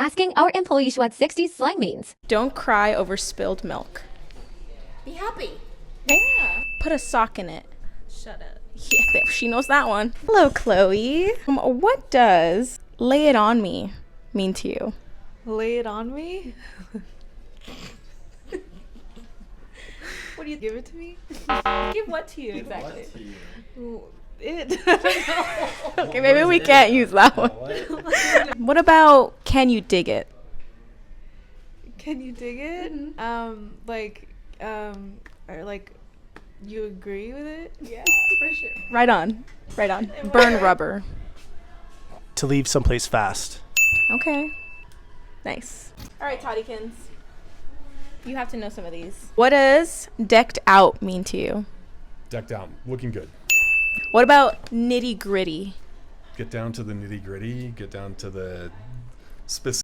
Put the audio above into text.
asking our employees what 60s slang means. Don't cry over spilled milk. Be happy. Yeah. Put a sock in it. Shut up. Yeah, she knows that one. Hello, Chloe. What does lay it on me mean to you? Lay it on me? What do you give it to me? Give what to you exactly? It. Okay, maybe we can't use that one. What about can you dig it? Can you dig it? Or like you agree with it? Yeah, for sure. Right on. Right on. Burn rubber. To leave someplace fast. Okay. Nice. All right, Toddykins. You have to know some of these. What does decked out mean to you? Decked out, looking good. What about nitty gritty? Get down to the nitty gritty, get down to the specific.